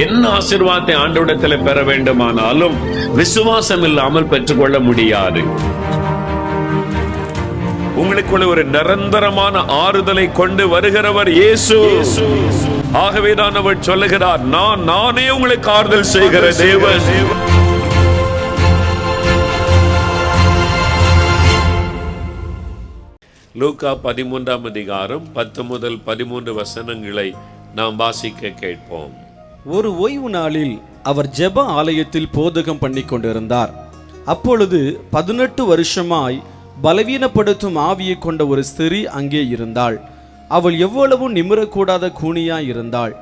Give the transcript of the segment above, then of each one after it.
என்ன ஆசீர்வாதத்தை ஆண்டவரிடத்தில் பெற வேண்டுமானாலும் விசுவாசம் இல்லாமல் பெற்றுக்கொள்ள முடியாது. உங்களுக்குள்ள ஒரு நிரந்தரமான ஆறுதலை கொண்டு வருகிறவர் இயேசு. ஆகவேதான் அவர் சொல்லுகிறார், நானே உங்களுக்கு ஆறுதல் செய்கிற தேவன். லூக்கா 13ஆம் அதிகாரம் 10 முதல் 13 வசனங்களை நாம் வாசிக்க கேட்போம். ஒரு ஓய்வு நாளில் அவர் ஜெப ஆலயத்தில் போதகம் பண்ணி கொண்டிருந்தார். அப்பொழுது 18 வருஷமாய் பலவீனப்படுத்தும் ஆவியை கொண்ட ஒரு ஸ்திரீ அங்கே இருந்தாள். அவள் எவ்வளவு நிமிரக்கூடாத கூனியாய் இருந்தாள்.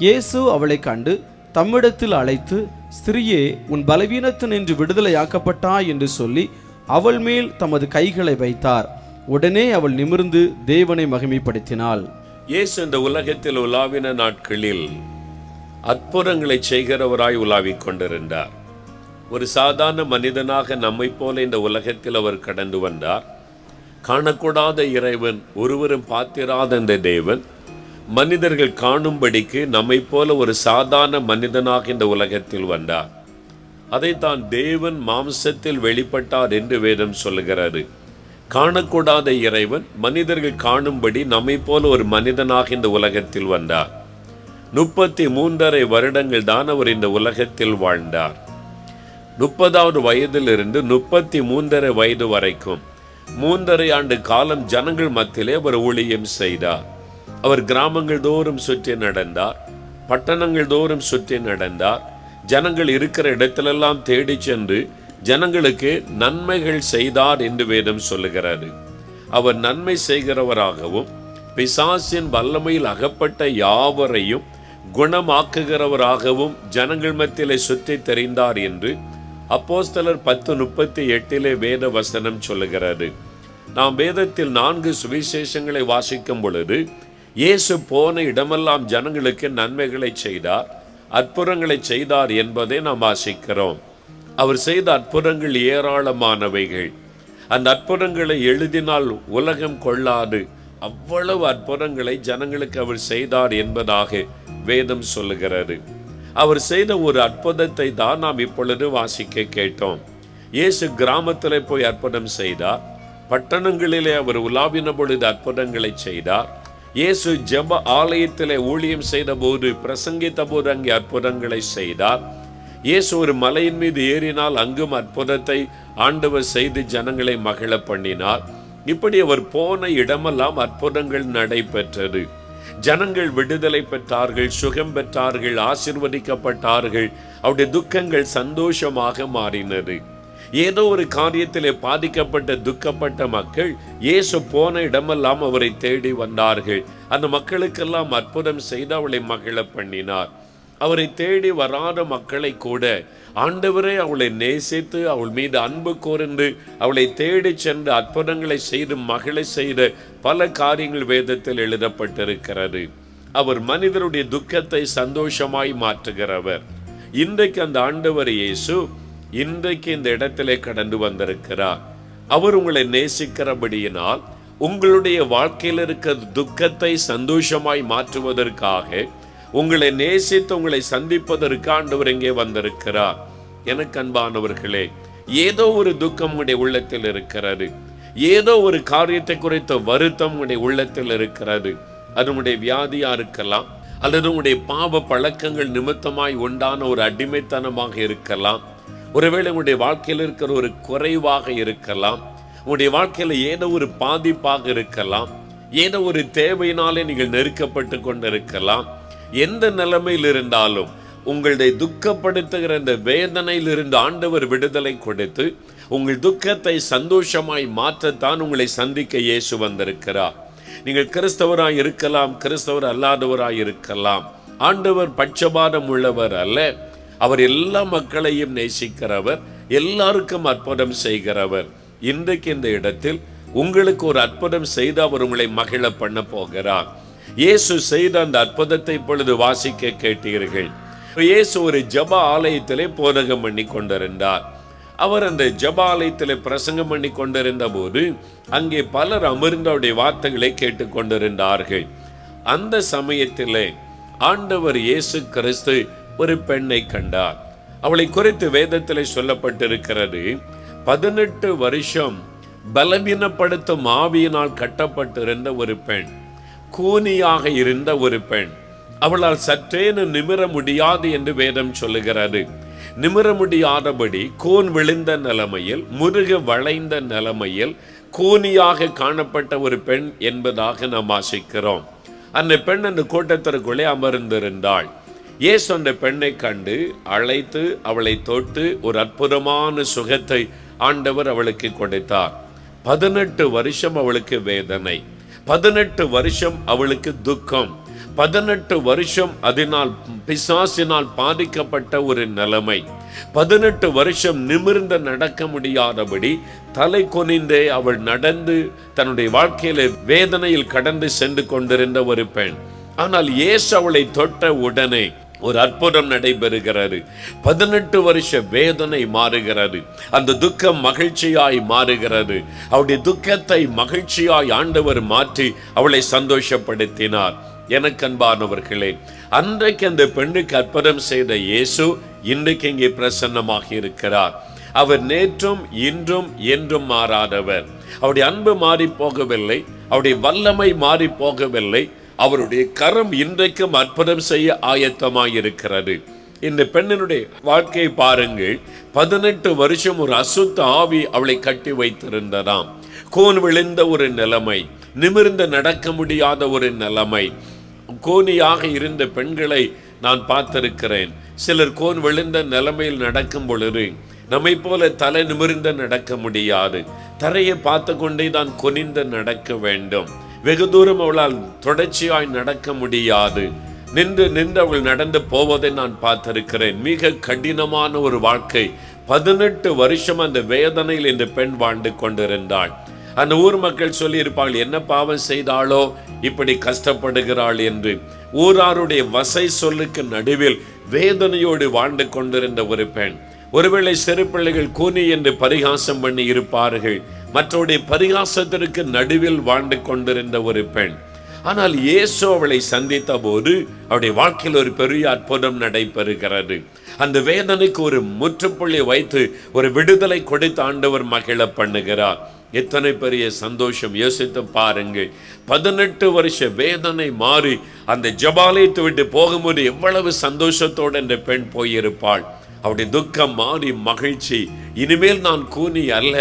இயேசு அவளை கண்டு தம்மிடத்தில் அழைத்து, ஸ்திரியே, உன் பலவீனத்தினின்று விடுதலையாக்கப்பட்டாய் என்று சொல்லி அவள் மேல் தமது கைகளை வைத்தார். உடனே அவள் நிமிர்ந்து தேவனை மகிமைப்படுத்தினாள். இயேசு இந்த உலகத்தில் உலாவின நாட்களில் அற்புதங்களை செய்கிறவராய் உலாவிக் கொண்டிருந்தார். ஒரு சாதாரண மனிதனாக நம்மை போல இந்த உலகத்தில் அவர் கடந்து வந்தார். காணக்கூடாத இறைவன், ஒருவரும் பார்த்திராத இந்த தேவன் மனிதர்கள் காணும்படிக்கு நம்மை போல ஒரு சாதாரண மனிதனாக இந்த உலகத்தில் வந்தார். அதைத்தான் தேவன் மாம்சத்தில் வெளிப்பட்டார் என்று வேதம் சொல்லுகிறது. காணக்கூடாத இறைவன் மனிதர்கள் காணும்படி நம்மை போல ஒரு மனிதனாக இந்த உலகத்தில் வந்தார். 33.5 வருடங்கள் தான் அவர் இந்த உலகத்தில் வாழ்ந்தார். 30வது வயதிலிருந்து 33.5 வயது வரைக்கும் 3.5 ஆண்டு காலம் ஜனங்கள் மத்தியிலே அவர் ஊழியம் செய்தார். அவர் கிராமங்கள் தோறும் சுற்றி நடந்தார், பட்டணங்கள் தோறும் சுற்றி நடந்தார். ஜனங்கள் இருக்கிற இடத்திலெல்லாம் தேடி சென்று ஜனங்களுக்கு நன்மைகள் செய்தார் என்று வேதம் சொல்லுகிறது. அவர் நன்மை செய்கிறவராகவும் பிசாசின் வல்லமையில் அகப்பட்ட யாவரையும் குணமாக்குகிறவராகவும் ஜனங்கள் மத்தியிலே சுற்றி தெரிந்தார் என்று அப்போஸ்தலர் 10:38 வேத வசனம் சொல்லுகிறது. நாம் வேதத்தில் 4 சுவிசேஷங்களை வாசிக்கும் பொழுது இயேசு போன இடமெல்லாம் ஜனங்களுக்கு நன்மைகளை செய்தார், அற்புதங்களை செய்தார் என்பதை நாம் வாசிக்கிறோம். அவர் செய்த அற்புதங்கள் ஏராளமானவைகள். அந்த அற்புதங்களை எழுதினால் உலகம் கொள்ளாது, அவ்வளவு அற்புதங்களை ஜனங்களுக்கு அவர் செய்தார் என்பதாக வேதம் சொல்லுகிறது. அவர் செய்த ஒரு அற்புதத்தை தான் நாம் இப்பொழுது வாசிக்க கேட்டோம். இயேசு கிராமத்திலே போய் அற்புதம் செய்தார், பட்டணங்களிலே அவர் உலாவின பொழுது அற்புதங்களை செய்தார். இயேசு ஜெப ஆலயத்திலே ஊழியம் செய்த போது, பிரசங்கித்த போது அங்கே அற்புதங்களை செய்தார். இயேசு ஒரு மலையின் மீது ஏறினால் அங்கும் அற்புதத்தை ஆண்டவர் செய்து ஜனங்களை மகிழ பண்ணினார். இப்படி அவர் போன இடமெல்லாம் அற்புதங்கள் நடைபெற்றது. ஜனங்கள் விடுதலை பெற்றார்கள், சுகம் பெற்றார்கள், ஆசீர்வதிக்கப்பட்டார்கள். அவருடைய துக்கங்கள் சந்தோஷமாக மாறினது. ஏதோ ஒரு காரியத்திலே பாதிக்கப்பட்ட துக்கப்பட்ட மக்கள் இயேசு போன இடமெல்லாம் அவரை தேடி வந்தார்கள். அந்த மக்களுக்கெல்லாம் அற்புதம் செய்து அவளை மகிழ பண்ணினார். அவரை தேடி வராத மக்களை கூட ஆண்டவரே அவளை நேசித்து அவள் மீது அன்பு கூர்ந்து அவளை தேடி சென்று அற்புதங்களை செய்து மகிழ செய்த பல காரியங்கள் வேதத்தில் எழுதப்பட்டிருக்கிறது. அவர் மனிதருடைய துக்கத்தை சந்தோஷமாய் மாற்றுகிறவர். இன்றைக்கு அந்த ஆண்டவர் இயேசு இன்றைக்கு இந்த இடத்திலே கடந்து வந்திருக்கிறார். அவர் உங்களை நேசிக்கிறபடியினால் உங்களுடைய வாழ்க்கையில் இருக்கிற துக்கத்தை சந்தோஷமாய் மாற்றுவதற்காக, உங்களை நேசித்து உங்களை சந்திப்பதற்கு ஆண்டவர் இங்கே வந்திருக்கிறார். எனக்கு அன்பானவர்களே, ஏதோ ஒரு துக்கம் உங்களுடைய உள்ளத்தில் இருக்கிறது, ஏதோ ஒரு காரியத்தை குறித்த வருத்தம் உங்களுடைய உள்ளத்தில் இருக்கிறது. அது உங்களுடைய வியாதியா இருக்கலாம், அல்லது உங்களுடைய பாவ பழக்கங்கள் நிமித்தமாய் உண்டான ஒரு அடிமைத்தனமாக இருக்கலாம், ஒருவேளை உங்களுடைய வாழ்க்கையில் இருக்கிற ஒரு குறைவாக இருக்கலாம், உங்களுடைய வாழ்க்கையில ஏதோ ஒரு பாதிப்பாக இருக்கலாம், ஏதோ ஒரு தேவையினாலே நீங்கள் நெருக்கப்பட்டு கொண்டிருக்கலாம். எந்த நிலைமையில் இருந்தாலும் உங்களுடைய துக்கப்படுத்துகிற இந்த வேதனையில் இருந்து ஆண்டவர் விடுதலை கொடுத்து உங்கள் துக்கத்தை சந்தோஷமாய் மாற்றத்தான் உங்களை சந்திக்க இயேசு வந்திருக்கிறார். நீங்கள் கிறிஸ்தவராய் இருக்கலாம், கிறிஸ்தவர் அல்லாதவராய் இருக்கலாம். ஆண்டவர் பட்சபாதம் உள்ளவர் அல்ல. அவர் எல்லா மக்களையும் நேசிக்கிறவர், எல்லாருக்கும் அற்புதம் செய்கிறவர். இன்றைக்கு இந்த இடத்தில் உங்களுக்கு ஒரு அற்புதம் செய்து அவர் உங்களை மகிழ பண்ண போகிறார். இயேசு செய்த அந்த அற்புதத்தை இப்பொழுது வாசிக்க கேட்டீர்கள். இயேசு ஒரு ஜெப ஆலயத்திலே போதகம் பண்ணி கொண்டிருந்தார். அவர் அந்த ஜெப ஆலயத்திலே பிரசங்கம் பண்ணி கொண்டிருந்த போது அங்கே பலர் அமர்ந்து அவருடைய வார்த்தைகளை கேட்டுக்கொண்டிருந்தார்கள். அந்த சமயத்திலே ஆண்டவர் இயேசு கிறிஸ்து ஒரு பெண்ணை கண்டார். அவளை குறித்து வேதத்திலே சொல்லப்பட்டிருக்கிறது, 18 வருஷம் பலவீனப்படுத்தும் ஆவியினால் கட்டப்பட்டிருந்த ஒரு பெண், கூனியாக இருந்த ஒரு பெண். அவளால் சற்றேனும் நிமிர முடியாது என்று வேதம் சொல்லுகிறது. நிமிர முடியாதபடி கூன் விழுந்த நிலைமையில், முருக வளைந்த நிலைமையில் கூனியாக காணப்பட்ட ஒரு பெண் என்பதாக நாம் வாசிக்கிறோம். அந்த பெண் அந்த கூட்டத்திற்குள்ளே அமர்ந்திருந்தாள். இயேசு அந்த பெண்ணை கண்டு அழைத்து அவளை தொட்டு ஒரு அற்புதமான சுகத்தை ஆண்டவர் அவளுக்கு கொடுத்தார். 18 வருஷம் அவளுக்கு வேதனை, 18 வருஷம் அவளுக்கு துக்கம், 18 வருஷம் அதனால் பிசாசினால் பாதிக்கப்பட்ட ஒரு நிலைமை, 18 வருஷம் நிமிர்ந்து நடக்க முடியாதபடி தலை குனிந்தே அவள் நடந்து தன்னுடைய வாழ்க்கையில வேதனையில் கடந்து சென்று கொண்டிருந்த ஒரு பெண். ஆனால் இயேசு அவளை தொட்ட உடனே ஒரு அற்புதம் நடைபெறுகிறது. 18 வருஷ வேதனை மாறுகிறது. அந்த துக்கம் மகிழ்ச்சியாய் மாறுகிறது. அவளுடைய துக்கத்தை மகிழ்ச்சியாய் ஆண்டவர் மாற்றி அவளை சந்தோஷப்படுத்தினார். எனக்கு அன்பானவர்களே, அன்றைக்கு அந்த பெண்ணுக்கு அற்புதம் செய்த இயேசு இன்றைக்கு இங்கே பிரசன்னமாக இருக்கிறார். அவர் நேற்றும் இன்றும் என்றும் மாறாதவர். அவருடைய அன்பு மாறி போகவில்லை, அவருடைய வல்லமை மாறி போகவில்லை. அவருடைய கரம் இன்றைக்கும் அற்புதம் செய்ய ஆயத்தமாயிருக்கிறது. இந்த பெண்ணினுடைய வாழ்க்கையை பாருங்கள். 18 வருஷம் ஒரு அசுத்த ஆவி அவளை கட்டி வைத்திருந்ததாம். கோன் விழுந்த ஒரு நிலைமை, நிமிர்ந்து நடக்க முடியாத ஒரு நிலைமை. கோனியாக இருந்த பெண்களை நான் பார்த்திருக்கிறேன். சிலர் கோன் விழுந்த நிலைமையில் நடக்கும் பொழுது நம்மை போல தலை நிமிர்ந்து நடக்க முடியாது. தரையை பார்த்து கொண்டே தான் குனிந்து நடக்க வேண்டும். வெகு தூரம் அவளால் தொடர்ச்சியாய் நடக்க முடியாது. நின்று அவள் நடந்து போவதை நான் பார்த்திருக்கிறேன். மிக கடினமான ஒரு வாழ்க்கை. 18 வருஷம் அந்த வேதனையில் இந்த பெண் வாழ்ந்து கொண்டிருந்தாள். அந்த ஊர் மக்கள் சொல்லியிருப்பாள், என்ன பாவம் செய்தாளோ இப்படி கஷ்டப்படுகிறாள் என்று. ஊராருடைய வசை சொல்லுக்கு நடுவில் வேதனையோடு வாழ்ந்து கொண்டிருந்த ஒரு பெண். ஒருவேளை சிறு பிள்ளைகள் கூனி என்று பரிகாசம் பண்ணி இருப்பார்கள். மற்றவருடைய பரிகாசத்திற்கு நடுவில் வாழ்ந்து கொண்டிருந்த ஒரு பெண். ஆனால் இயேசு அவளை சந்தித்த போது அவருடைய வாழ்க்கையில் ஒரு பெரிய அற்புதம் நடைபெறுகிறது. அந்த வேதனைக்கு ஒரு முற்றுப்புள்ளி வைத்து ஒரு விடுதலை கொடுத்து ஆண்டவர் மகிழ பண்ணுகிறார். எத்தனை பெரிய சந்தோஷம்! யோசித்து பாருங்கள். 18 வருஷ வேதனை மாறி அந்த ஜபாலயத்தை விட்டு போகும்போது எவ்வளவு சந்தோஷத்தோடு அந்த பெண் போயிருப்பாள். அவருடைய துக்கம் மாறி மகிழ்ச்சி. இனிமேல் நான் கூனி அல்ல,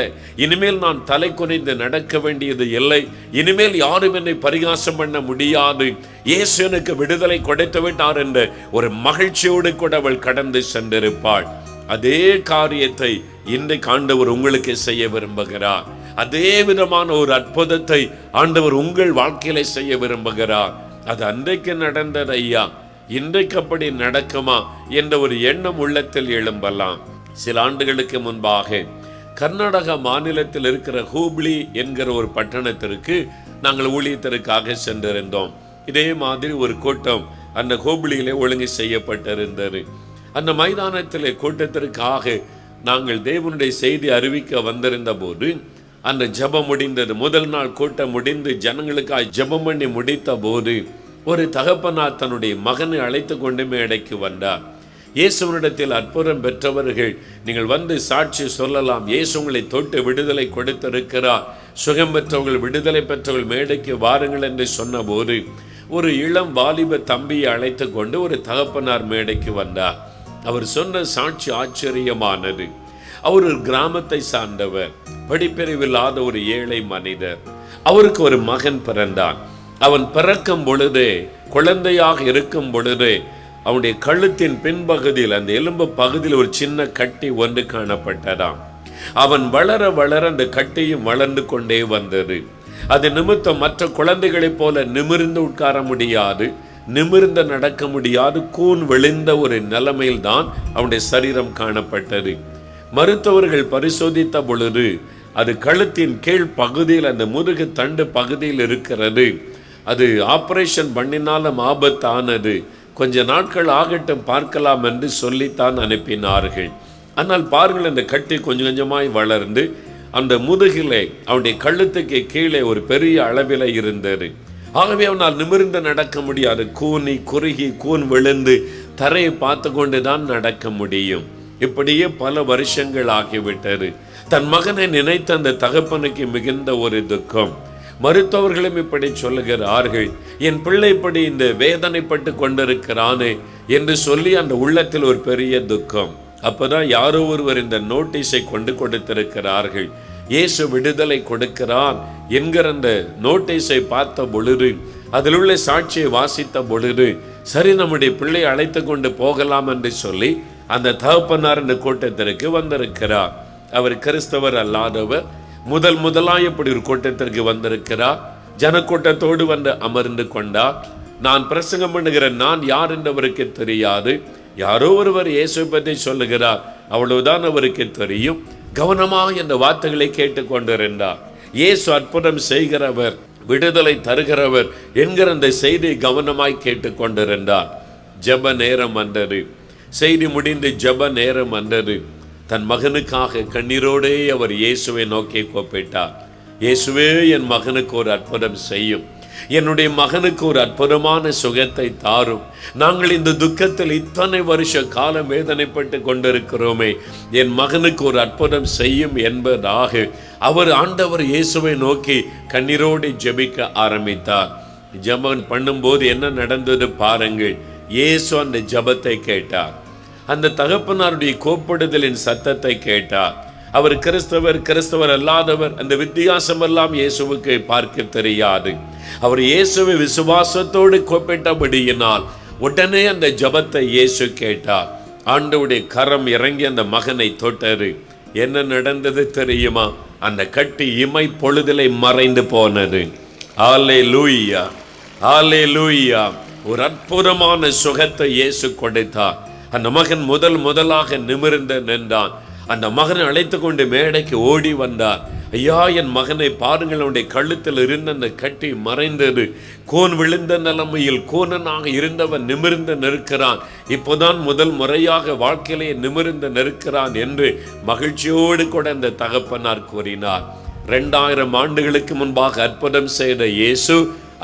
இனிமேல் நான் தலை குனிந்து நடக்க வேண்டியது இல்லை, இனிமேல் யாரும் என்னை பரிகாசம் பண்ண முடியாது, இயேசு எனக்கு விடுதலை கொடுத்து விட்டார் என்ற ஒரு மகிழ்ச்சியோடு கூட அவள் கடந்து சென்றிருப்பாள். அதே காரியத்தை இன்றைக்கு ஆண்டவர் உங்களுக்கு செய்ய விரும்புகிறார். அதே விதமான ஒரு அற்புதத்தை ஆண்டவர் உங்கள் வாழ்க்கையில செய்ய விரும்புகிறார். அது அன்றைக்கு நடந்தது ஐயா, இன்றைக்கு அப்படி நடக்குமா என்ற ஒரு எண்ணம் உள்ளத்தில் எழும்பலாம். சில ஆண்டுகளுக்கு முன்பாக கர்நாடக மாநிலத்தில் இருக்கிற ஹூப்ளி என்கிற ஒரு பட்டணத்திற்கு நாங்கள் ஊழியத்திற்காக சென்றிருந்தோம். இதே மாதிரி ஒரு கூட்டம் அந்த ஹூப்ளியிலே ஒழுங்கு செய்யப்பட்டிருந்தது. அந்த மைதானத்திலே கூட்டத்திற்காக நாங்கள் தேவனுடைய செய்தி அறிவிக்க வந்திருந்த போது அந்த ஜெபம் முடிந்தது. முதல் நாள் கூட்டம் முடிந்து ஜனங்களுக்காக ஜெபம் பண்ணி முடித்த போது ஒரு தகப்பனார் தன்னுடைய மகனை அழைத்து கொண்டு மேடைக்கு வந்தார். இயேசுவனிடத்தில் அற்புதம் பெற்றவர்கள் நீங்கள் வந்து சாட்சி சொல்லலாம், இயேசு உங்களை தொட்டு விடுதலை கொடுத்திருக்கிறார், சுகம் பெற்றவர்கள் விடுதலை பெற்றவர்கள் மேடைக்கு வாருங்கள் என்று சொன்ன போது ஒரு இளம் வாலிப தம்பியை அழைத்து கொண்டு ஒரு தகப்பனார் மேடைக்கு வந்தார். அவர் சொன்ன சாட்சி ஆச்சரியமானது. அவர் ஒரு கிராமத்தை சார்ந்தவர், படிப்பறிவில்லாத ஒரு ஏழை மனிதர். அவருக்கு ஒரு மகன் பிறந்தான். அவன் பிறக்கும் பொழுதே, குழந்தையாக இருக்கும் பொழுதே அவனுடைய கழுத்தின் பின்பகுதியில் அந்த எலும்பு பகுதியில் ஒரு சின்ன கட்டி ஒன்று காணப்பட்டதாம். அவன் வளர வளர அந்த கட்டியும் வளர்ந்து கொண்டே வந்தது. அது நிமித்தம் மற்ற குழந்தைகளைப் போல நிமிர்ந்து உட்கார முடியாது, நிமிர்ந்து நடக்க முடியாது, கூன் விழுந்த ஒரு நிலைமையில் தான் அவனுடைய சரீரம் காணப்பட்டது. மருத்துவர்கள் பரிசோதித்த பொழுது அது கழுத்தின் கீழ் பகுதியில் அந்த முதுகு தண்டு பகுதியில் இருக்கிறது. அது ஆபரேஷன் பண்ணினாலும் ஆபத்தானது, கொஞ்ச நாட்கள் ஆகட்டும் பார்க்கலாம் என்று சொல்லித்தான் அனுப்பினார்கள். ஆனால் பாருங்கள், அந்த கட்டி கொஞ்சம் கொஞ்சமாய் வளர்ந்து அந்த முதுகிலே அவனுடைய கழுத்துக்கு கீழே ஒரு பெரிய அளவில் இருந்தது. ஆகவே அவனால் நிமிர்ந்து நடக்க முடியாது. கூனி குறுகி கூன் விழுந்து தரையை பார்த்து கொண்டுதான் நடக்க முடியும். இப்படியே பல வருஷங்கள் ஆகிவிட்டது. தன் மகனை நினைத்த அந்த தகப்பனுக்கு மிகுந்த ஒரு துக்கம். மருத்துவர்களும் இப்படி சொல்லுகிறார்கள், என் பிள்ளை இப்படி இந்த வேதனைப்பட்டு கொண்டிருக்கிறானே என்று சொல்லி அந்த உள்ளத்தில் ஒரு பெரிய துக்கம். அப்பதான் யாரோ ஒருவர் இந்த நோட்டீஸை கொண்டு கொடுத்திருக்கிறார்கள். இயேசு விடுதலை கொடுக்கிறார் என்கிற அந்த நோட்டீஸை பார்த்த பொழுது, அதில் உள்ள சாட்சியை வாசித்த பொழுது, சரி நம்முடைய பிள்ளை அழைத்து கொண்டு போகலாம் என்று சொல்லி அந்த தகப்பனார் இந்த கூட்டத்திற்கு வந்திருக்கிறார். அவர் கிறிஸ்தவர் அல்லாதவர். முதலாய் இப்படி ஒரு கூட்டத்திற்கு வந்திருக்கிறார். ஜனக்கூட்டத்தோடு வந்து அமர்ந்து கொண்டார். நான் பிரசங்கம் பண்ணுகிற நான் யார் என்று அவருக்கு தெரியாது. யாரோ ஒருவர் இயேசு பற்றி சொல்லுகிறார், அவ்வளவுதான் அவருக்கு தெரியும். கவனமாக இந்த வார்த்தைகளை கேட்டுக்கொண்டிருந்தார். இயேசு அற்புதம் செய்கிறவர், விடுதலை தருகிறவர் என்கிற அந்த செய்தியை கவனமாய் கேட்டுக்கொண்டிருந்தார். ஜெப நேரம் வந்தது. செய்தி முடிந்து ஜெப நேரம் வந்தது. தன் மகனுக்காக கண்ணீரோடே அவர் இயேசுவை நோக்கி கூப்பிட்டார். இயேசுவே, என் மகனுக்கு ஒரு அற்புதம் செய்யும். என்னுடைய மகனுக்கு ஒரு அற்புதமான சுகத்தை தாரும். நாங்கள் இந்த துக்கத்தில் இத்தனை வருஷ காலம் வேதனைப்பட்டு கொண்டிருக்கிறோமே, என் மகனுக்கு ஒரு அற்புதம் செய்யும் என்பதாக அவர் ஆண்டவர் இயேசுவை நோக்கி கண்ணீரோடு ஜெபிக்க ஆரம்பித்தார். ஜெபம் பண்ணும்போது என்ன நடந்தது பாருங்கள். இயேசு அந்த ஜெபத்தை கேட்டார். அந்த தகப்பனாருடைய கூப்பிடுதலின் சத்தத்தை கேட்டார். அவர் கிறிஸ்தவர் அல்லாதவர், அந்த வித்தியாசம் எல்லாம் இயேசுவுக்கு பார்க்க தெரியாது. அவர் இயேசுவை விசுவாசத்தோடு கூப்பிட்டபடியினால் உடனே அந்த ஜெபத்தை இயேசு கேட்டார். ஆண்டவருடைய கரம் இறங்கி அந்த மகனை தொட்டது. என்ன நடந்தது தெரியுமா? அந்த கட்டி இமை பொழுதிலே மறைந்து போனது. அல்லேலூயா, அல்லேலூயா. ஒரு அற்புதமான சுகத்தை இயேசு கொடுத்தார். அந்த மகன் முதலாக நிமிர்ந்து நின்றான். அந்த மகனை அழைத்து கொண்டு மேடைக்கு ஓடி வந்தார். ஐயா, என் மகனை பாருங்கள், அவனுடைய கழுத்தில் இருந்த அந்த கட்டி மறைந்தது. கோன் விழுந்த நிலைமையில் கோணனாக இருந்தவன் நிமிர்ந்து நிற்கிறான். இப்போதான் முதல் முறையாக வாழ்க்கையிலே நிமிர்ந்து நிற்கிறான் என்று மகிழ்ச்சியோடு கூட அந்த தகப்பனார் கூறினார். 2000 ஆண்டுகளுக்கு முன்பாக அற்புதம் செய்த இயேசு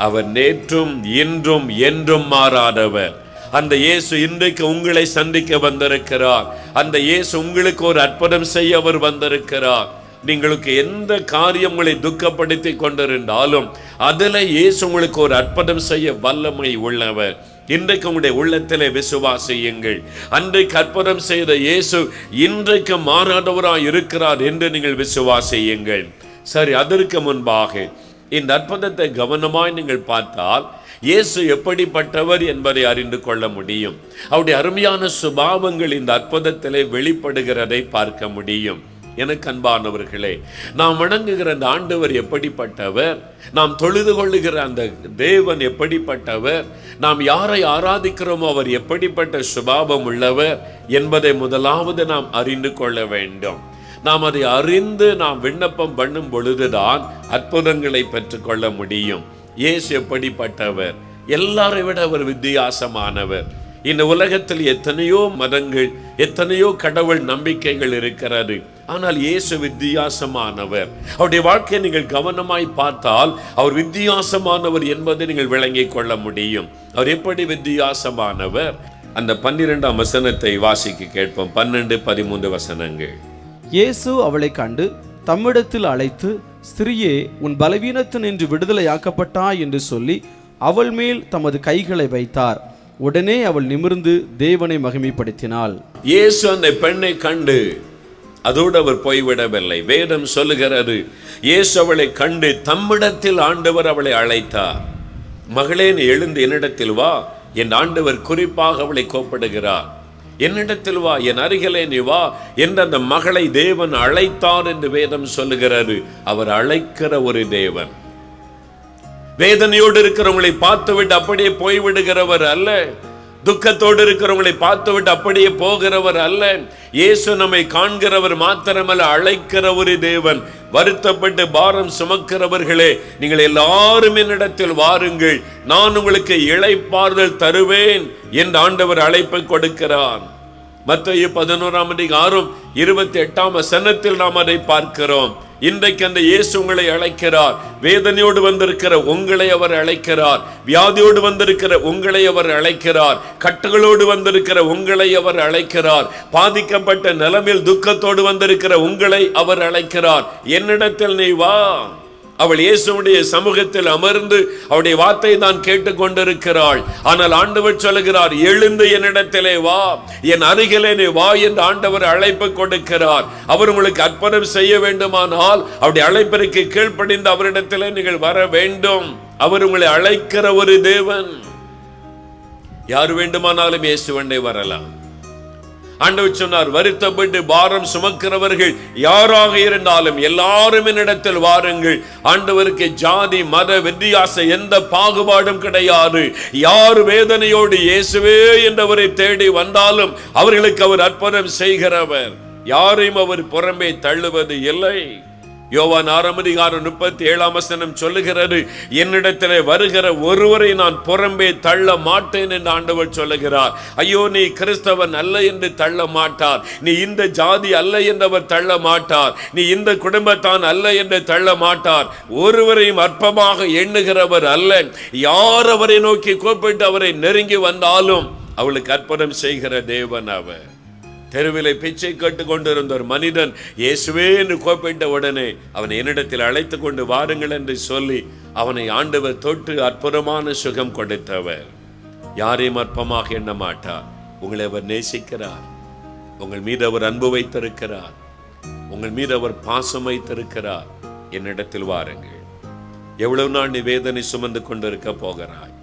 அவர் நேற்றும் இன்றும் என்றும் மாறாதவர். அந்த இயேசு இன்றைக்கு உங்களை சந்திக்க வந்திருக்கிறார். அந்த இயேசு உங்களுக்கு ஒரு அற்புதம் செய்ய அவர் வந்திருக்கிறார். நீங்களுக்கு எந்த காரியம் உங்களை துக்கப்படுத்தி கொண்டிருந்தாலும் அதில் இயேசு உங்களுக்கு ஒரு அற்புதம் செய்ய வல்லமை உள்ளவர். இன்றைக்கு உங்களுடைய உள்ளத்திலே விசுவாசியுங்கள். அன்றைக்கு அற்புதம் செய்த இயேசு இன்றைக்கு மாறாதவராய் இருக்கிறார் என்று நீங்கள் விசுவாசியுங்கள். சரி, அதற்கு முன்பாக இந்த அற்புதத்தை கவனமாய் நீங்கள் பார்த்தால் இயேசு எப்படிப்பட்டவர் என்பதை அறிந்து கொள்ள முடியும். அவருடைய அருமையான சுபாவங்கள் இந்த அற்புதத்திலே வெளிப்படுகிறதை பார்க்க முடியும். எனக்கு அன்பானவர்களே, நாம் வணங்குகிற அந்த ஆண்டவர் எப்படிப்பட்டவர், நாம் தொழுது கொள்ளுகிற அந்த தேவன் எப்படிப்பட்டவர், நாம் யாரை ஆராதிக்கிறோமோ அவர் எப்படிப்பட்ட சுபாவம் உள்ளவர் என்பதை முதலாவது நாம் அறிந்து கொள்ள வேண்டும். நாம் அதை அறிந்து நாம் விண்ணப்பம் பண்ணும் பொழுதுதான் அற்புதங்களை பெற்றுக்கொள்ள முடியும். இயேசு எப்படிப்பட்டவர்? எல்லாரை விட அவர் வித்தியாசமானவர். இந்த உலகத்தில் எத்தனையோ மதங்கள், எத்தனையோ கடவுள் நம்பிக்கைகள் இருக்கிறது. ஆனால் இயேசு வித்தியாசமானவர். அவருடைய வாழ்க்கையை நீங்கள் கவனமாய் பார்த்தால் அவர் வித்தியாசமானவர் என்பதை நீங்கள் விளங்கிக் கொள்ள முடியும். அவர் எப்படி வித்தியாசமானவர்? அந்த 12ஆம் வசனத்தை வாசிக்க கேட்போம். 12, 13 வசனங்கள். இயேசு அவளை கண்டு தம்மிடத்தில் அழைத்து, ஸ்திரியே, உன் பலவீனத்தினின்று விடுதலையாக்கப்பட்டாய் என்று சொல்லி அவள் மேல் தமது கைகளை வைத்தார். உடனே அவள் நிமிர்ந்து தேவனை மகிமைப்படுத்தினாள். இயேசு அந்த பெண்ணை கண்டு அதோடு அவர் போய்விடவில்லை. வேதம் சொல்லுகிறது, இயேசு அவளை கண்டு தம்மிடத்தில் ஆண்டவர் அவளை அழைத்தார். மகளே, நீ எழுந்து என்னிடத்தில் வா. என் ஆண்டவர் குறிப்பாக அவளை கூப்பிடுகிறார். என்னிடத்தில் வா, என் அருகிலே நீ வா என்று அந்த மகளை தேவன் அழைத்தார் என்று வேதம் சொல்லுகிறது. அவர் அழைக்கிற ஒரு தேவன். வேதனையோடு இருக்கிறவங்களை பார்த்துவிட்டு அப்படியே போய்விடுகிறவர் அல்ல. துக்கத்தோடு இருக்கிறவங்களை பார்த்துவிட்டு அப்படியே போகிறவர் அல்ல. இயேசு நம்மை காண்கிறவர் மாத்திரமல்ல, அழைக்கிற ஒரு தேவன். வருத்தப்பட்டு பாரம் சுமக்கிறவர்களே, நீங்கள் எல்லாரும் என்னிடத்தில் வாருங்கள், நான் உங்களுக்கு இளைப்பாறுதல் தருவேன் என்று ஆண்டவர் அழைப்பை கொடுக்கிறார். மத்தேயு 11ஆம் அதிகாரம் 28ஆம் வசனத்தில் நாம் அதை பார்க்கிறோம். இன்றைக்கு அந்த இயேசு உங்களை அழைக்கிறார். வேதனையோடு வந்திருக்கிற உங்களை அவர் அழைக்கிறார். வியாதியோடு வந்திருக்கிற உங்களை அவர் அழைக்கிறார். கட்டுகளோடு வந்திருக்கிற உங்களை அவர் அழைக்கிறார். பாதிக்கப்பட்ட நிலைமையில் துக்கத்தோடு வந்திருக்கிற உங்களை அவர் அழைக்கிறார். என்னிடத்தில் நீ வா. அவள் இயேசுவுடைய சமூகத்தில் அமர்ந்து அவருடைய வார்த்தை தான் கேட்டுக்கொண்டிருக்கிறாள். ஆனால் ஆண்டவர் சொல்லுகிறார், எழுந்து என்னிடத்திலே வா, என் அருகிலே நீ வா என்று ஆண்டவர் அழைப்பு கொடுக்கிறார். அவர் உங்களுக்கு அர்ப்பணம் செய்ய வேண்டுமானால் அவருடைய அழைப்பிற்கு கீழ்ப்படிந்து அவரிடத்திலே நீங்கள் வர வேண்டும். அவர் உங்களை அழைக்கிற ஒரு தேவன். யார் வேண்டுமானாலும் இயேசுவண்டே வரலாம். ஆண்டவர் சொன்னார், வருத்தப்பட்டு பாரம் சுமக்கிறவர்கள் யாராக இருந்தாலும் எல்லாரும் என்னிடத்தில் வாருங்கள். ஆண்டவருக்கு ஜாதி மத வித்தியாசம் எந்த பாகுபாடும் கிடையாது. யார் வேதனையோடு இயேசுவே என்றவரை தேடி வந்தாலும் அவர்களுக்கு அவர் அர்ப்பணம் செய்கிறவர். யாரையும் அவர் புறம்பே தள்ளுவது இல்லை. யோவான் 6:37 சொல்லுகிறது, என்னிடத்திலே வருகிற ஒருவரை நான் புறம்பே தள்ள மாட்டேன் என்று ஆண்டவர் சொல்லுகிறார். ஐயோ, நீ கிறிஸ்தவன் அல்ல என்று தள்ள மாட்டார். நீ இந்த ஜாதி அல்ல என்றவர் தள்ள மாட்டார். நீ இந்த குடும்பத்தான் அல்ல என்று தள்ள மாட்டார். ஒருவரையும் அற்பமாக எண்ணுகிறவர் அல்ல. யார் அவரை நோக்கி கூப்பிட்டு அவரை நெருங்கி வந்தாலும் அவளுக்கு அர்ப்பணம் செய்கிற தேவன் அவர். தெருவிலை பிச்சை கேட்டுக் கொண்டிருந்த ஒரு மனிதன் இயேசுவே என்று கூப்பிட்ட உடனே அவனை என்னிடத்தில் அழைத்து கொண்டு வாருங்கள் என்று சொல்லி அவனை ஆண்டவர் தொட்டு அற்புதமான சுகம் கொடுத்தவர். யாரையும் அற்பமாக எண்ண மாட்டார். உங்களை அவர் நேசிக்கிறார். உங்கள் மீது அவர் அன்பு வைத்திருக்கிறார். உங்கள் மீது அவர் பாசம் வைத்திருக்கிறார். என்னிடத்தில் வாருங்கள். எவ்வளவு நாள் நீ வேதனை சுமந்து கொண்டிருக்க போகிறாய்?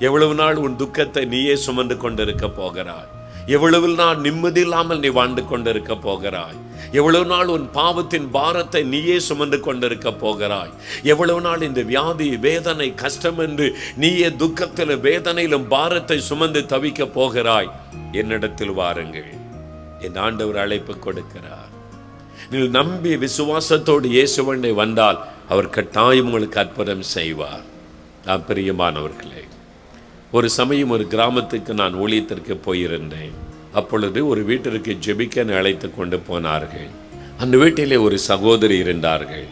எவ்வளவு நாள் உன் துக்கத்தை நீயே சுமந்து கொண்டிருக்க போகிறாய்? எவ்வளவு நாள் நிம்மதி இல்லாமல் நீ வாழ்ந்து கொண்டிருக்க போகிறாய்? எவ்வளவு நாள் உன் பாவத்தின் பாரத்தை நீயே சுமந்து கொண்டிருக்க போகிறாய்? எவ்வளவு நாள் இந்த வியாதி வேதனை கஷ்டம் என்று நீயே துக்கத்திலும் வேதனையிலும் பாரத்தை சுமந்து தவிக்க போகிறாய்? என்னிடத்தில் வாருங்கள். என் ஆண்டவர் அழைப்பு கொடுக்கிறார். நீ நம்பி விசுவாசத்தோடு இயேசுவண்டை வந்தால் அவர் கட்டாயம் உங்களுக்கு அற்புதம் செய்வார். பிரியமானவர்களே, ஒரு சமயம் ஒரு கிராமத்துக்கு நான் ஊழியத்திற்கு போயிருந்தேன். அப்பொழுது ஒரு வீட்டிற்கு ஜெபிக்க அழைத்து கொண்டு போனார்கள். அந்த வீட்டிலே ஒரு சகோதரி இருந்தார்கள்.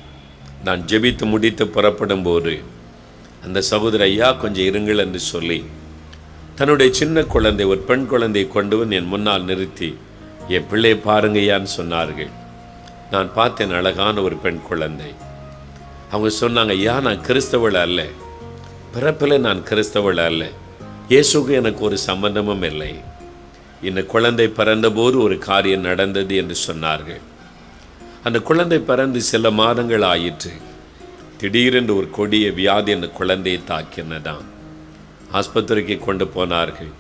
நான் ஜெபித்து முடித்து புறப்படும் போது அந்த சகோதரி, ஐயா கொஞ்சம் இருங்கள் என்று சொல்லி தன்னுடைய சின்ன குழந்தை, ஒரு பெண் குழந்தையை கொண்டு வந்து என் முன்னால் நிறுத்தி, என் பிள்ளையை பாருங்கய்யான்னு சொன்னார்கள். நான் பார்த்தேன், அழகான ஒரு பெண் குழந்தை. அவங்க சொன்னாங்க, ஐயா நான் கிறிஸ்தவள் அல்ல, பிறப்பில் நான் கிறிஸ்தவள் அல்ல, இயேசுக்கு எனக்கு ஒரு சம்பந்தமும் இல்லை. இந்த குழந்தை பிறந்தபோது ஒரு காரியம் நடந்தது என்று சொன்னார்கள். அந்த குழந்தை பிறந்து சில மாதங்கள் ஆயிற்று. திடீரென்று ஒரு கொடிய வியாதி அந்த குழந்தையை தாக்கினதான். ஆஸ்பத்திரிக்கு கொண்டு போனார்கள்.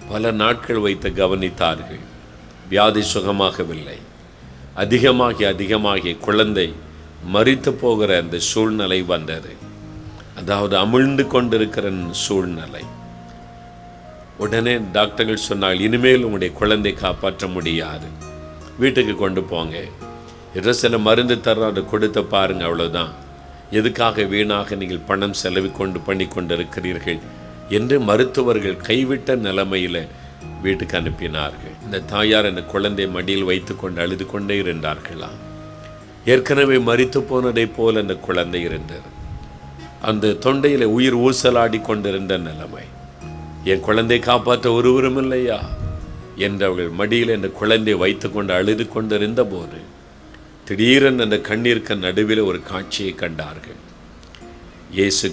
பல நாட்கள் வைத்து கவனித்தார்கள். வியாதி சுகமாகவில்லை. அதிகமாகி குழந்தை மரித்து போகிற அந்த சூழ்நிலை வந்தது. அதாவது அமிழ்ந்து கொண்டிருக்கிற சூழ்நிலை. உடனே டாக்டர்கள் சொன்னால், இனிமேல் உங்களுடைய குழந்தை காப்பாற்ற முடியாது, வீட்டுக்கு கொண்டு போங்க, ஏதோ சில மருந்து தர அதை கொடுத்து பாருங்க, அவ்வளோதான், எதுக்காக வீணாக நீங்கள் பணம் செலவு பண்ணி கொண்டிருக்கிறீர்கள் என்று மருத்துவர்கள் கைவிட்ட நிலைமையில் வீட்டுக்கு அனுப்பினார்கள். இந்த தாயார் அந்த குழந்தை மடியில் வைத்து கொண்டு அழுது கொண்டே இருந்தார்களாம். ஏற்கனவே மரித்து போனதை போல் அந்த குழந்தை இருந்தது. அந்த தொண்டையில் உயிர் ஊசலாடி கொண்டிருந்த நிலைமை. என் குழந்தை காப்பாற்ற ஒருவரும் இல்லையா என்றவர்கள் மடியில் அந்த குழந்தையை வைத்து கொண்டு அழுது கொண்டிருந்த போது திடீரென அந்த கண்ணீருக்கு நடுவில் ஒரு காட்சியை கண்டார்கள். இயேசு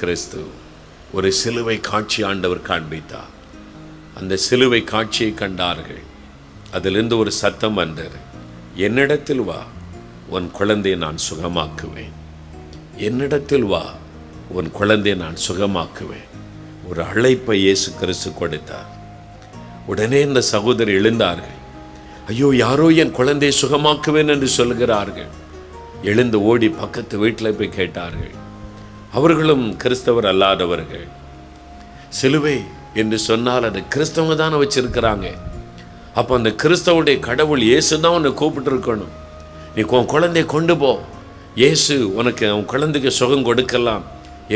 கிறிஸ்து ஒரு சிலுவை காட்சி ஆண்டவர் காண்பித்தார். அந்த சிலுவை காட்சியை கண்டார்கள். அதிலிருந்து ஒரு சத்தம் வந்தது, என்னிடத்தில் வா, உன் குழந்தையை நான் சுகமாக்குவேன். என்னிடத்தில் வா, உன் குழந்தையை நான் சுகமாக்குவேன். ஒரு அழைப்பை இயேசு கிறிஸ்து கொடுத்தார். உடனே இந்த சகோதரி எழுந்தார்கள். ஐயோ, யாரோ என் குழந்தையை சுகமாக்குவேன் என்று சொல்கிறார்கள். எழுந்து ஓடி பக்கத்து வீட்டில் போய் கேட்டார்கள். அவர்களும் கிறிஸ்தவர் அல்லாதவர்கள். சிலுவை என்று சொன்னால் அது கிறிஸ்தவங்க தானே வச்சிருக்கிறாங்க. அப்போ அந்த கிறிஸ்தவனுடைய கடவுள் இயேசு தான் உன்னை கூப்பிட்டு இருக்கணும். நீ உன் குழந்தையை கொண்டு போ, இயேசு உனக்கு அவன் குழந்தைக்கு சுகம் கொடுக்கலாம்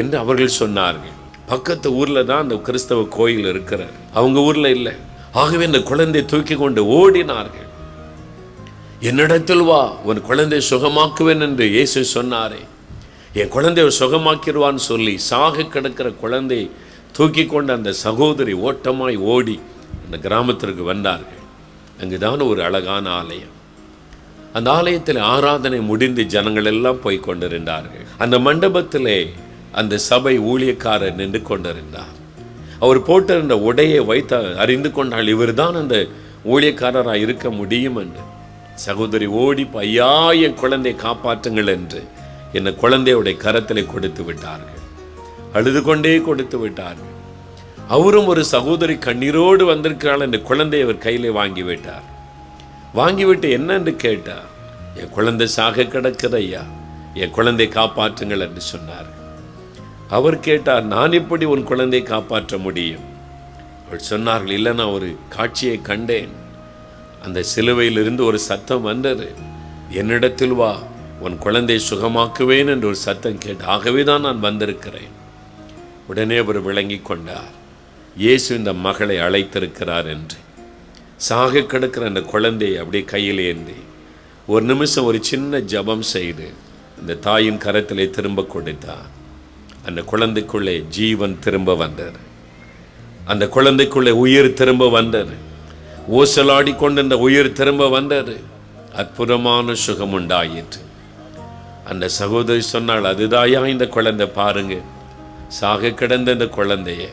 என்று அவர்கள் சொன்னார்கள். பக்கத்து ஊரில் தான் அந்த கிறிஸ்தவ கோயில் இருக்கிறார், அவங்க ஊரில் இல்லை. ஆகவே இந்த குழந்தையை தூக்கி கொண்டு ஓடினார்கள். என்னிடத்தில் வா, உன் குழந்தை சுகமாக்குவேன் என்று இயேசு சொன்னாரே, என் குழந்தையை சுகமாக்கிடுவான்னு சொல்லி சாக கிடக்கிற குழந்தையை தூக்கி கொண்டு அந்த சகோதரி ஓட்டமாய் ஓடி அந்த கிராமத்திற்கு வந்தார்கள். அங்குதான் ஒரு அழகான ஆலயம். அந்த ஆலயத்தில் ஆராதனை முடிந்து ஜனங்கள் எல்லாம் போய் கொண்டிருந்தார்கள். அந்த மண்டபத்திலே அந்த சபை ஊழியக்காரர் நின்று கொண்டிருந்தார். அவர் போட்டிருந்த உடையை வைத்து அறிந்து கொண்டால் இவர் தான் அந்த ஊழியக்காரராக இருக்க முடியும் என்று. சகோதரி ஓடி, ஐயா என் குழந்தை காப்பாற்றுங்கள் என்று என்னை குழந்தையுடைய கரத்தில் கொடுத்து விட்டார்கள். அழுது கொண்டே கொடுத்து விட்டார்கள். அவரும் ஒரு சகோதரி கண்ணீரோடு வந்திருக்கிறாள். அந்த குழந்தையை அவர் கையிலே வாங்கிவிட்டார். வாங்கிவிட்டு என்னென்று கேட்டார். என் குழந்தை சாக கிடக்குது ஐயா, என் குழந்தை காப்பாற்றுங்கள் என்று சொன்னார். அவர் கேட்டார், நான் எப்படி உன் குழந்தையை காப்பாற்ற முடியும்? அவள் சொன்னார்கள், இல்லை, நான் ஒரு காட்சியை கண்டேன். அந்த சிலுவையிலிருந்து ஒரு சத்தம் வந்தது, என்னிடத்தில் வா, உன் குழந்தையை சுகமாக்குவேன் என்று ஒரு சத்தம் கேட்டு, ஆகவே தான் நான் வந்திருக்கிறேன். உடனே அவர் விளங்கி கொண்டார், இயேசு இந்த மகளை அழைத்திருக்கிறார் என்று. சாக கிடக்கிற அந்த குழந்தையை அப்படியே கையில் ஏந்தி ஒரு நிமிஷம் ஒரு சின்ன ஜபம் செய்து அந்த தாயின் கரத்திலே திரும்ப கொடுத்தார். அந்த குழந்தைக்குள்ளே ஜீவன் திரும்ப வந்தது. அந்த குழந்தைக்குள்ளே உயிர் திரும்ப வந்தது. ஊசலாடி கொண்டு அந்த உயிர் திரும்ப வந்தது. அற்புதமான சுகம் உண்டாயிற்று. அந்த சகோதரி சொன்னாள், அதுதாயா இந்த குழந்தை, பாருங்க, சாக கிடந்த இந்த குழந்தைய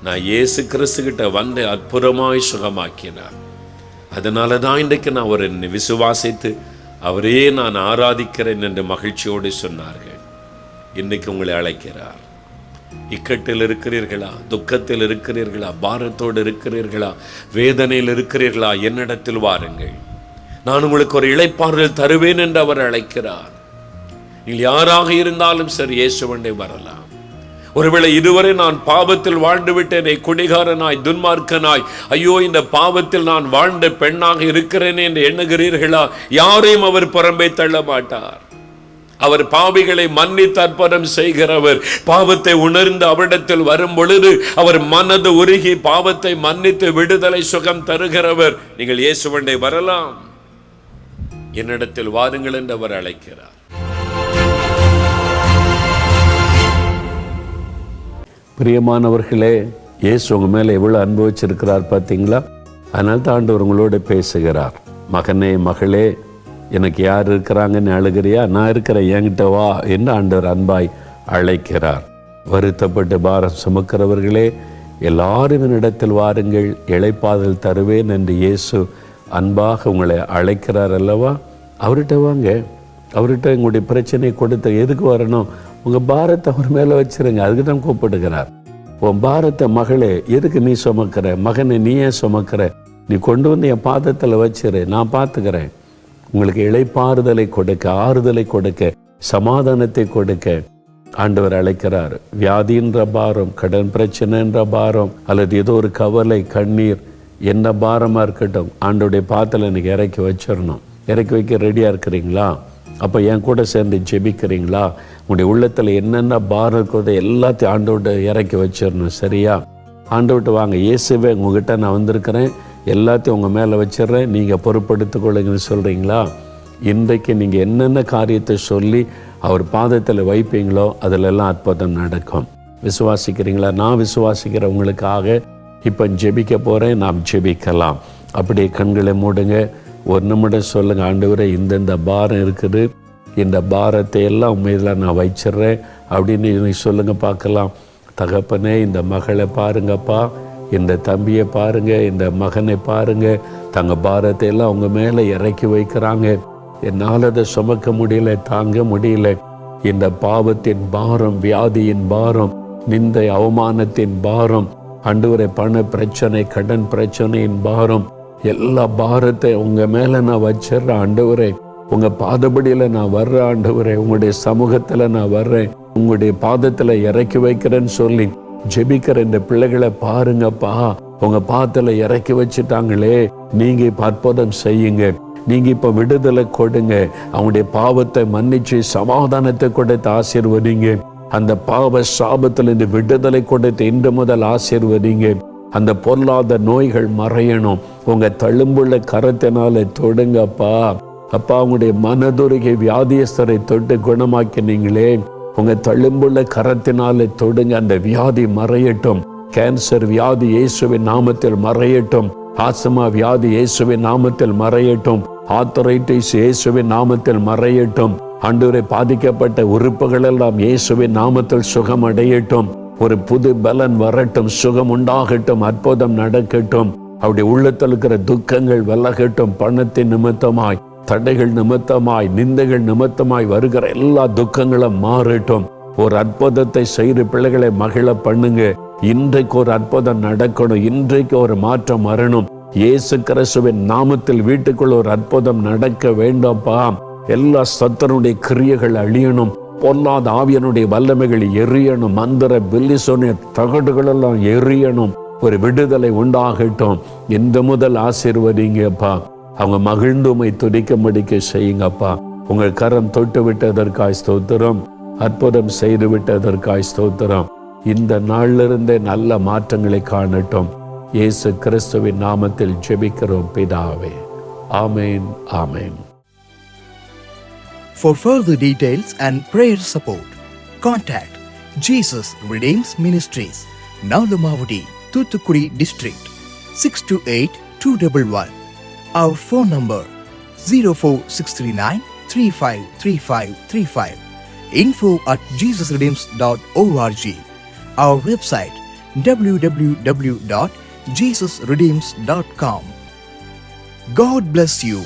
நான் இயேசு கிறிஸ்துகிட்ட வந்து அற்புதமாய் சுகமாக்கினார். அதனால தான் இன்றைக்கு நான் அவரை விசுவாசித்து அவரே நான் ஆராதிக்கிறேன் என்று மகிழ்ச்சியோடு சொன்னார்கள். இன்றைக்கு உங்களை அழைக்கிறார். இக்கட்டில் இருக்கிறீர்களா? துக்கத்தில் இருக்கிறீர்களா? பாரத்தோடு இருக்கிறீர்களா? வேதனையில் இருக்கிறீர்களா? என்னிடத்தில் வாருங்கள், நான் உங்களுக்கு ஒரு இளைப்பாறுதல் தருவேன் என்று அவர் அழைக்கிறார். நீங்கள் யாராக இருந்தாலும் சரி இயேசுவண்டை வரலாம். ஒருவேளை இதுவரை நான் பாவத்தில் வாழ்ந்து விட்டேனே, குடிகாரனாய், துன்மார்க்கனாய், ஐயோ இந்த பாவத்தில் நான் வாழ்ந்த பெண்ணாக இருக்கிறேனே என்று எண்ணுகிறீர்களா? யாரையும் அவர் புறம்பே தள்ள மாட்டார். அவர் பாவிகளை மன்னித்து அற்புதம் செய்கிறவர். பாவத்தை உணர்ந்து அவரிடத்தில் வரும் பொழுது அவர் மனது உருகி பாவத்தை மன்னித்து விடுதலை சுகம் தருகிறவர். நீங்கள் இயேசுவண்டை வரலாம், என்னிடத்தில் வாருங்கள் என்று அவர் அழைக்கிறார். பிரியமானவர்களே, இயேசு உங்க மேலே எவ்வளோ அன்பு வச்சிருக்கிறார் பார்த்தீங்களா? அதனால தான் ஆண்டவர் உங்களோட பேசுகிறார். மகனே, மகளே, எனக்கு யார் இருக்கிறாங்கன்னு அழுகிறியா? நான் இருக்கிறேன், என்கிட்ட வா என்று ஆண்டவர் அன்பாய் அழைக்கிறார். வருத்தப்பட்டு பாரம் சுமக்கிறவர்களே, எல்லாரும் என்னிடத்தில் வாருங்கள், இளைப்பாறுதல் தருவேன் என்று இயேசு அன்பாக உங்களை அழைக்கிறார் அல்லவா? அவர்கிட்ட வாங்க. அவர்கிட்ட உங்களுடைய பிரச்சனையை கொடுத்த எதுக்கு வரணும்? உங்கள் பாரத்தை அவர் மேலே வச்சுருங்க. அதுக்கு தான் கூப்பிடுகிறார். உன் பாரத்தை மகளே எதுக்கு நீ சுமக்கிற? மகனை நீ ஏன் சுமக்கிற? நீ கொண்டு வந்து என் பாதத்தில் வச்சிரு, நான் பார்த்துக்கிறேன். உங்களுக்கு இளைப்பாறுதலை கொடுக்க, ஆறுதலை கொடுக்க, சமாதானத்தை கொடுக்க ஆண்டவர் அழைக்கிறார். வியாதின்ற பாரம், கடன் பிரச்சனைன்ற பாரம், அல்லது ஏதோ ஒரு கவலை, கண்ணீர், என்ன பாரமாக இருக்கட்டும், ஆண்டோடைய பாதத்தில் இன்னைக்கு இறக்கி வச்சிடணும். இறக்கி வைக்க ரெடியாக இருக்கிறீங்களா? அப்போ என் கூட சேர்ந்து ஜெபிக்கிறீங்களா? உங்களுடைய உள்ளத்தில் என்னென்ன பாரம் இருக்கிறத எல்லாத்தையும் ஆண்டோட இறக்கி வச்சிடணும். சரியா? ஆண்டோட்டு வாங்க, இயேசுவே உங்ககிட்ட நான் வந்திருக்கிறேன், எல்லாத்தையும் உங்கள் மேலே வச்சிடுறேன், நீங்கள் பொறுப்படுத்திக் கொள்ளுங்கன்னு சொல்கிறீங்களா? இன்றைக்கு நீங்கள் என்னென்ன காரியத்தை சொல்லி அவர் பாதத்தில் வைப்பீங்களோ அதிலெல்லாம் அற்புதம் நடக்கும். விசுவாசிக்கிறீங்களா? நான் விசுவாசிக்கிறவங்களுக்காக இப்போ ஜெபிக்க போகிறேன். நாம் ஜெபிக்கலாம். அப்படியே கண்களை மூடுங்க. ஒரு நிமிடம் சொல்லுங்கள், ஆண்டவரே இந்தந்த பாரம் இருக்குது, இந்த பாரத்தை எல்லாம் உண்மையில் நான் வச்சிடுறேன் அப்படின்னு சொல்லுங்கள் பார்க்கலாம். தகப்பனே, இந்த மகளை பாருங்கப்பா, இந்த தம்பியை பாருங்கள், இந்த மகனை பாருங்கள், தங்கள் பாரத்தை எல்லாம் உங்கள் மேலே இறக்கி வைக்கிறாங்க. என்னால் அதை சுமக்க முடியல, தாங்க முடியல. இந்த பாவத்தின் பாரம், வியாதியின் பாரம், நிந்தை அவமானத்தின் பாரம், ஆண்டவரே பண பிரச்சனை, கடன் பிரச்சனையின் பாரம், எல்லா பாரத்தை உங்கள் மேலே நான் வச்சிடுறேன். ஆண்டவரே உங்கள் பாதபடியில் நான் வர்றேன். ஆண்டவரே உங்களுடைய சமூகத்தில் நான் வர்றேன், உங்களுடைய பாதத்தில் இறக்கி வைக்கிறேன்னு சொல்லி ஜெபிக்கிற இந்த பிள்ளைகளை பாருங்கப்பா. உங்கள் பாதத்தில் இறக்கி வச்சுட்டாங்களே, நீங்கள் இப்போ அற்புதம் செய்யுங்க. நீங்கள் இப்போ விடுதலை கொடுங்க. அவங்களுடைய பாவத்தை மன்னிச்சு சமாதானத்தை கொடுத்து ஆசீர்வதிங்க. அந்த பாவ சாபத்தில் இந்த விடுதலை கொடுத்து இன்று முதல் ஆசீர்வதிங்க. அந்த பொல்லாத நோய்கள் மறையணும். உங்கள் தழும்புள்ள கரத்தினால தொடுங்கப்பா. அப்பா உங்களுடைய மனதுருகை வியாதியஸ்தரை தொட்டு குணமாக்கினீங்களே, உங்க தழும்புள்ள கரத்தினாலே தொடுங்க. அந்த வியாதி மறையட்டும். கேன்சர் வியாதி இயேசுவின் நாமத்தில் மறையட்டும். ஆஸ்துமா வியாதி இயேசுவின் நாமத்தில் மறையட்டும். ஆர்த்தரைட்டிஸ் இயேசுவின் நாமத்தில் மறையட்டும். ஆண்டவரே, பாதிக்கப்பட்ட உறுப்புகள் எல்லாம் இயேசுவின் நாமத்தில் சுகம் அடையட்டும். ஒரு புது பலன் வரட்டும், சுகம் உண்டாகட்டும், அற்புதம் நடக்கட்டும். அவருடைய உள்ளத்தில் இருக்கிற துக்கங்கள் விலகட்டும். பணத்தின் நிமித்தமாய், தடைகள் நிமித்தமாய், நிந்தைகள் நிமித்தமாய் வருகிற எல்லா துக்கங்களும் மாறட்டும். ஒரு அற்புதத்தை செய்து பிள்ளைகளை மகிழ பண்ணுங்க. இன்றைக்கு ஒரு அற்புதம் நடக்கணும். இன்றைக்கு ஒரு மாற்றம் வரணும். இயேசு கிறிஸ்துவின் நாமத்தில் வீட்டுக்குள்ள ஒரு அற்புதம் நடக்க வேண்டாம்ப்பா. எல்லா சத்தனுடைய கிரியைகள் அழியணும். பொல்லாத ஆவியனுடைய வல்லமைகள் எரியணும். மந்திர பில்லிசோனிய தகடுகள் எல்லாம் எரியணும். ஒரு விடுதலை உண்டாகட்டும். இந்த முதல் ஆசீர்வதிங்கப்பா. அவங்க மகிழ்ந்து உம்மை துதிக்கும்படிக்கு செய்யுங்கப்பா. உங்கள் கரம் தொட்டு விட்டதற்காய் ஸ்தோத்திரம். அற்புதம் செய்து விட்டதற்காய் ஸ்தோத்திரம். இந்த நாளிலிருந்தே நல்ல மாற்றங்களை காணட்டும். இயேசு கிறிஸ்துவின் நாமத்தில் ஜெபிக்கிறோம் பிதாவே. ஆமேன், ஆமேன். For further details and prayer support, contact Jesus Redeems Ministries, Nalumavudi, Thoothukudi District, 628-211. Our phone number 04639 353535. info@jesusredeems.org. Our website www.jesusredeems.com. God bless you.